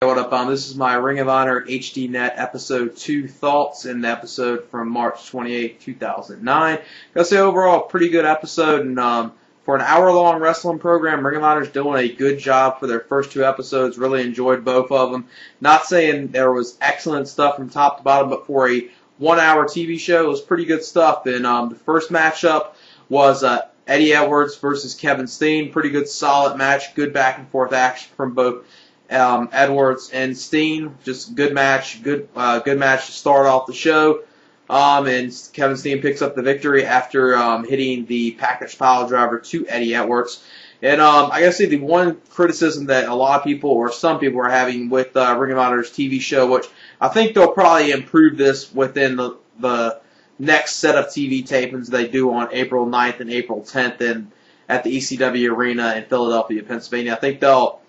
What up? This is my Ring of Honor HDNet episode 2 thoughts, in the episode from March 28, 2009. Gotta say, overall, pretty good episode, and for an hour-long wrestling program, Ring of Honor's doing a good job for their first 2 episodes. Really enjoyed both of them. Not saying there was excellent stuff from top to bottom, but for a 1-hour TV show, it was pretty good stuff. And the first matchup was Eddie Edwards versus Kevin Steen. Pretty good, solid match. Good back-and-forth action from both Edwards and Steen. Just good match, good match to start off the show. And Kevin Steen picks up the victory after hitting the package pile driver to Eddie Edwards. And I gotta say, the one criticism that a lot of people, or some people, are having with Ring of Honor's TV show, which I think they'll probably improve this within the next set of TV tapings they do on April 9th and April 10th at the ECW Arena in Philadelphia, Pennsylvania. I think they'll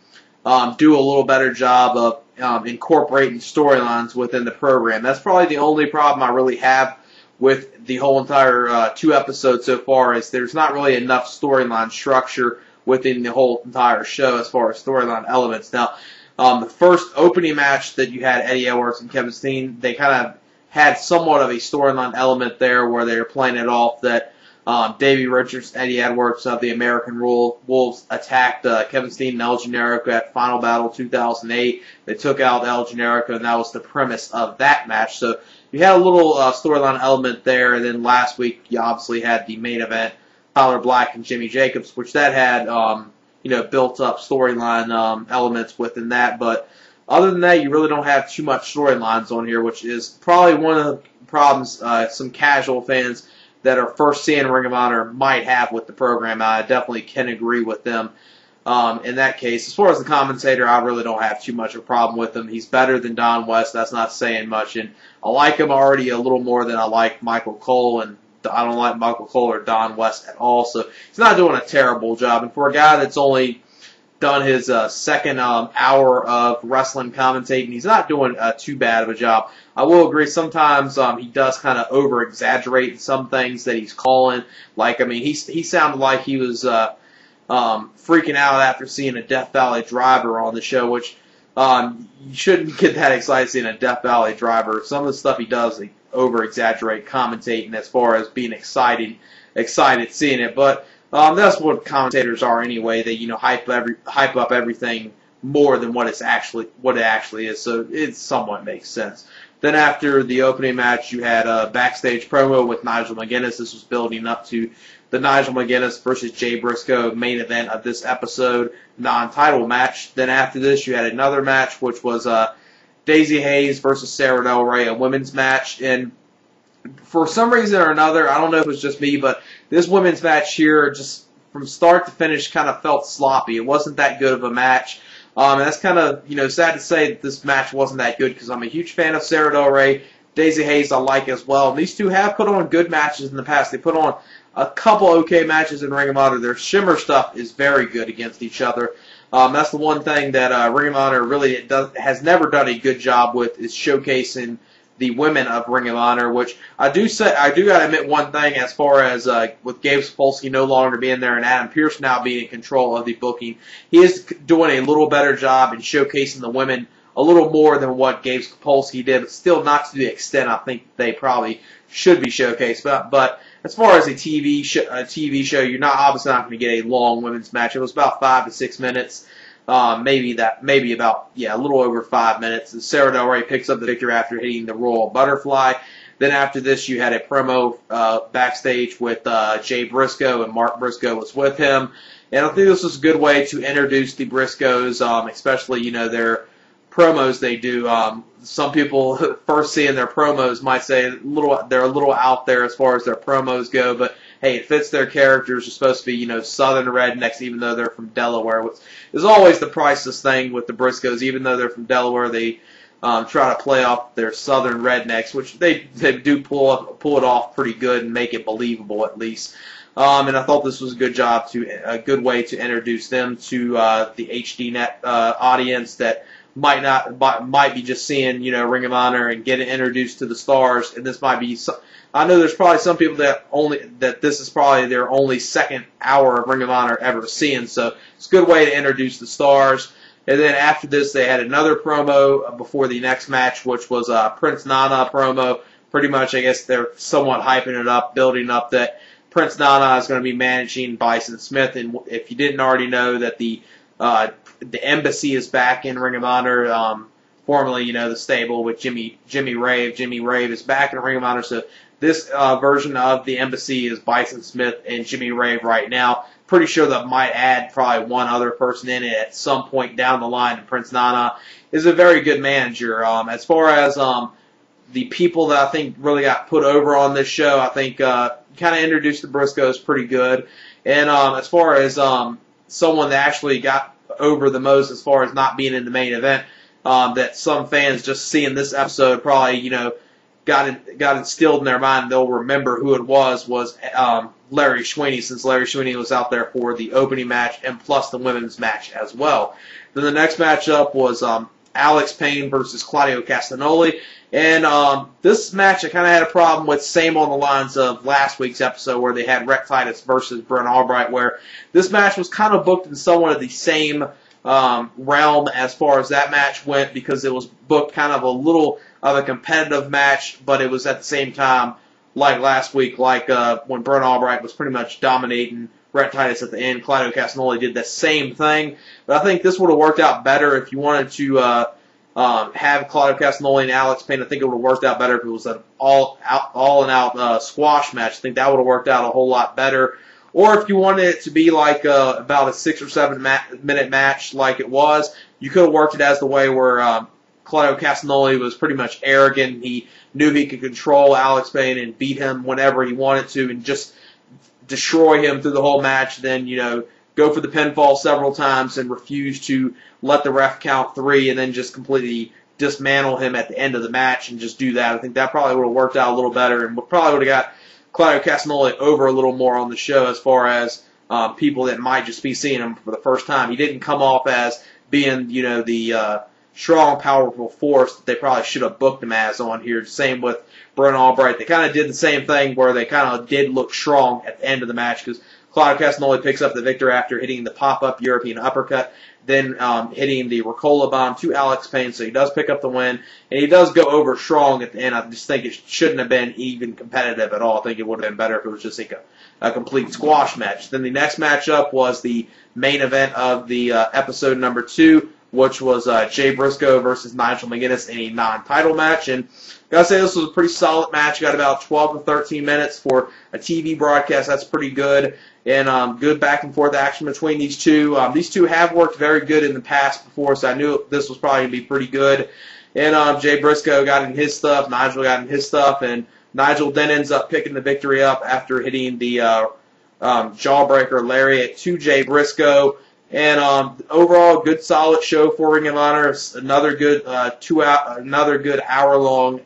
do a little better job of incorporating storylines within the program. That's probably the only problem I really have with the whole entire 2 episodes so far, is there's not really enough storyline structure within the whole entire show as far as storyline elements. Now, the first opening match that you had, Eddie Edwards and Kevin Steen, they kind of had somewhat of a storyline element there where they were playing it off that Davey Richards and Eddie Edwards of the American Wolves attacked Kevin Steen and El Generico at Final Battle 2008. They took out El Generico, and that was the premise of that match. So you had a little storyline element there. And then last week, you obviously had the main event, Tyler Black and Jimmy Jacobs, which that had built up storyline elements within that. But other than that, you really don't have too much storylines on here, which is probably one of the problems some casual fans that are first seeing Ring of Honor might have with the program. I definitely can agree with them in that case. As far as the commentator, I really don't have too much of a problem with him. He's better than Don West. That's not saying much. And I like him already a little more than I like Michael Cole, and I don't like Michael Cole or Don West at all. So he's not doing a terrible job. And for a guy that's only done his second hour of wrestling commentating, he's not doing too bad of a job. I will agree, sometimes he does kind of over-exaggerate some things that he's calling. Like, I mean, he sounded like he was freaking out after seeing a Death Valley Driver on the show, which you shouldn't get that excited seeing a Death Valley Driver. Some of the stuff he does, he over-exaggerate commentating as far as being excited seeing it. But that's what commentators are anyway. They hype up everything more than what it actually is. So it somewhat makes sense. Then after the opening match, you had a backstage promo with Nigel McGuinness. This was building up to the Nigel McGuinness versus Jay Briscoe main event of this episode, non-title match. Then after this, you had another match, which was Daizee Haze versus Sara Del Rey, a women's match. And for some reason or another, I don't know if it was just me, but this women's match here, just from start to finish, kind of felt sloppy. It wasn't that good of a match. And that's kind of, sad to say that this match wasn't that good, because I'm a huge fan of Sara Del Rey. Daizee Haze I like as well. And these two have put on good matches in the past. They put on a couple okay matches in Ring of Honor. Their Shimmer stuff is very good against each other. That's the one thing that Ring of Honor really has never done a good job with, is showcasing the women of Ring of Honor, which I do gotta admit one thing, as far as with Gabe Sapolsky no longer being there and Adam Pearce now being in control of the booking, he is doing a little better job in showcasing the women a little more than what Gabe Sapolsky did, but still not to the extent I think they probably should be showcased. But as far as a TV show, you're obviously not going to get a long women's match. It was about 5 to 6 minutes. Maybe about a little over 5 minutes. And Sara Del Rey picks up the victory after hitting the Royal Butterfly. Then after this, you had a promo backstage with Jay Briscoe, and Mark Briscoe was with him. And I think this was a good way to introduce the Briscoes, especially their promos they do. Some people first seeing their promos might say they're a little out there as far as their promos go, but hey, it fits their characters. They're supposed to be, Southern rednecks, even though they're from Delaware. Which is always the priceless thing with the Briscoes. Even though they're from Delaware, they try to play off their Southern rednecks, which they do pull it off pretty good and make it believable at least. And I thought this was a good way to introduce them to the HDNet audience that might be just seeing Ring of Honor and getting introduced to the stars. And this might be, I know there's probably some people that this is probably their only second hour of Ring of Honor ever seeing. So it's a good way to introduce the stars. And then after this, they had another promo before the next match, which was a Prince Nana promo. Pretty much, I guess they're somewhat hyping it up, building up that Prince Nana is going to be managing Bison Smith. And if you didn't already know that the Embassy is back in Ring of Honor, formerly, the stable with Jimmy Rave. Jimmy Rave is back in Ring of Honor, so this version of the Embassy is Bison Smith and Jimmy Rave right now. Pretty sure that might add probably one other person in it at some point down the line. And Prince Nana is a very good manager. As far as the people that I think really got put over on this show, I think kind of introduced the Briscoes pretty good. And as far as someone that actually got over the most as far as not being in the main event, that some fans just seeing this episode probably, got instilled in their mind, they'll remember who it was Larry Sweeney, since Larry Sweeney was out there for the opening match and plus the women's match as well. Then the next matchup was Alex Payne versus Claudio Castagnoli. And this match I kind of had a problem with, same on the lines of last week's episode where they had Rhett Titus versus Brent Albright, where this match was kind of booked in somewhat of the same realm as far as that match went, because it was booked kind of a little of a competitive match, but it was at the same time, like last week, like when Brent Albright was pretty much dominating Rhett Titus at the end, Claudio Castagnoli did the same thing. But I think this would have worked out better if you wanted to have Claudio Castagnoli and Alex Payne. I think it would have worked out better if it was an all-and-out squash match. I think that would have worked out a whole lot better. Or if you wanted it to be like about a 6 or 7 minute match like it was, you could have worked it as the way where Claudio Castagnoli was pretty much arrogant. He knew he could control Alex Payne and beat him whenever he wanted to and just destroy him through the whole match. Then, go for the pinfall several times and refuse to let the ref count 3 and then just completely dismantle him at the end of the match and just do that. I think that probably would have worked out a little better and probably would have got Claudio Castagnoli over a little more on the show as far as people that might just be seeing him for the first time. He didn't come off as being, the strong, powerful force that they probably should have booked him as on here. Same with Brent Albright. They kind of did the same thing where they kind of did look strong at the end of the match because Claudio Castagnoli picks up the victory after hitting the pop-up European uppercut, then hitting the Ricola bomb to Alex Payne, so he does pick up the win, and he does go over strong at the end. I just think it shouldn't have been even competitive at all. I think it would have been better if it was just like a complete squash match. Then the next matchup was the main event of the episode number 2, which was Jay Briscoe versus Nigel McGuinness in a non-title match. And gotta say, this was a pretty solid match. Got about 12 to 13 minutes for a TV broadcast. That's pretty good. And good back and forth action between these two. These two have worked very good in the past before, so I knew this was probably going to be pretty good. And Jay Briscoe got in his stuff. Nigel got in his stuff. And Nigel then ends up picking the victory up after hitting the jawbreaker lariat to Jay Briscoe. And overall, good solid show for Ring of Honor. Another good hour-long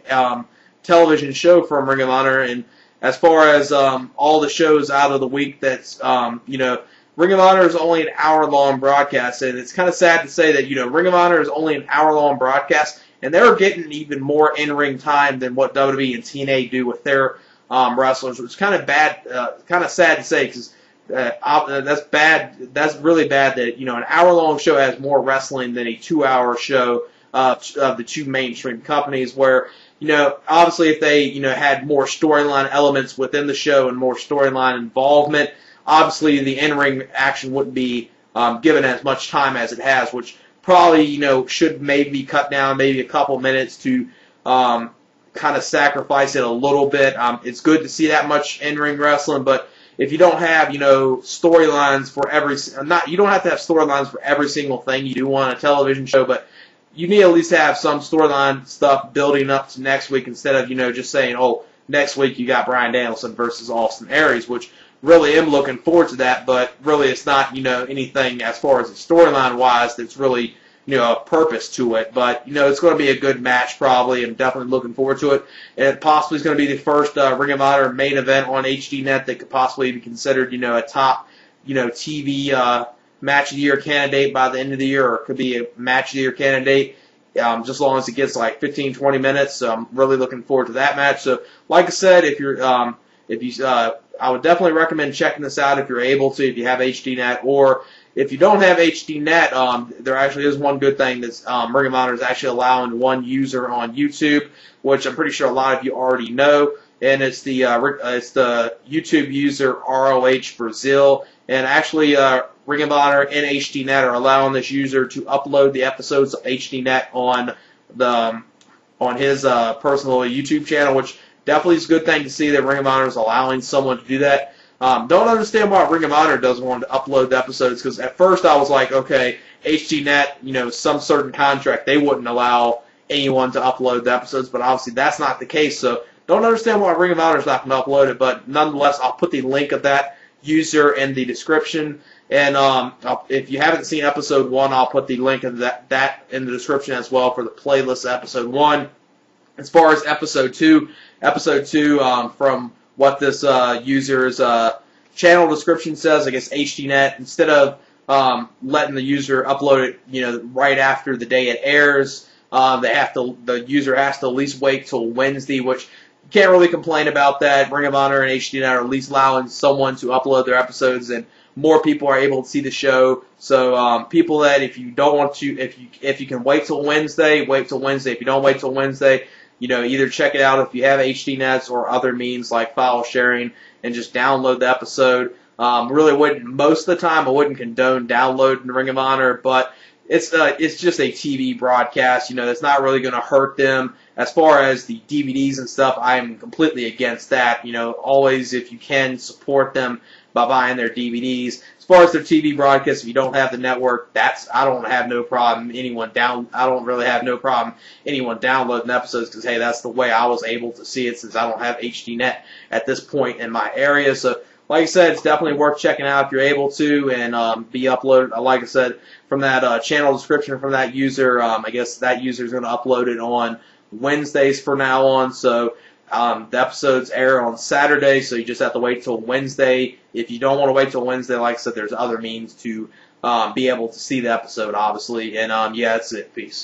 television show from Ring of Honor. And as far as all the shows out of the week, that's Ring of Honor is only an hour-long broadcast, and it's kind of sad to say that Ring of Honor is only an hour-long broadcast, and they're getting even more in-ring time than what WWE and TNA do with their wrestlers, which is kind of bad, kind of sad to say because. That's bad. That's really bad that an hour-long show has more wrestling than a 2-hour show of the two mainstream companies. Where obviously if they had more storyline elements within the show and more storyline involvement, obviously the in-ring action wouldn't be given as much time as it has, which probably should maybe be cut down maybe a couple minutes to kind of sacrifice it a little bit. It's good to see that much in-ring wrestling, but if you don't have, storylines for you don't have to have storylines for every single thing you do on a television show, but you need at least to have some storyline stuff building up to next week instead of, just saying, oh, next week you got Bryan Danielson versus Austin Aries, which really am looking forward to that, but really it's not, anything as far as the storyline-wise that's really, a purpose to it. But, it's going to be a good match probably. I'm definitely looking forward to it. And it possibly is going to be the first Ring of Honor main event on HDNet that could possibly be considered, a top, TV match of the year candidate by the end of the year, or it could be a match of the year candidate just as long as it gets like 15, 20 minutes. So I'm really looking forward to that match. So, like I said, I would definitely recommend checking this out if you're able to, if you have HDNet, or if you don't have HDNet, there actually is one good thing that's Ring of Honor is actually allowing one user on YouTube, which I'm pretty sure a lot of you already know, and it's the YouTube user ROH Brazil, and actually Ring of Honor and HDNet are allowing this user to upload the episodes of HDNet on his personal YouTube channel, which definitely is a good thing to see that Ring of Honor is allowing someone to do that. Don't understand why Ring of Honor doesn't want to upload the episodes, because at first I was like, okay, HDNet, some certain contract, they wouldn't allow anyone to upload the episodes, but obviously that's not the case, so don't understand why Ring of Honor is not going to upload it, but nonetheless, I'll put the link of that user in the description, and if you haven't seen episode 1, I'll put the link of that in the description as well for the playlist of episode 1. As far as episode 2, from what this user's channel description says, I guess HDNet, instead of letting the user upload it, right after the day it airs, the user has to at least wait till Wednesday, which you can't really complain about that. Ring of Honor and HDNet are at least allowing someone to upload their episodes, and more people are able to see the show. So people that if you don't want to, if you can wait till Wednesday, wait till Wednesday. If you don't wait till Wednesday, either check it out if you have HDNets or other means like file sharing and just download the episode. Most of the time I wouldn't condone downloading Ring of Honor, but it's just a TV broadcast. It's not really going to hurt them. As far as the DVDs and stuff, I'm completely against that. Always, if you can, support them by buying their DVDs. As far as their TV broadcasts, if you don't have the network, I don't have no problem anyone downloading episodes, because hey, that's the way I was able to see it, since I don't have HDNet at this point in my area. So like I said, it's definitely worth checking out if you're able to, and be uploaded. Like I said, from that channel description from that user, I guess that user is going to upload it on Wednesdays from now on. So the episodes air on Saturday, so you just have to wait till Wednesday. If you don't want to wait till Wednesday, like I said, there's other means to be able to see the episode, obviously. And yeah, that's it. Peace.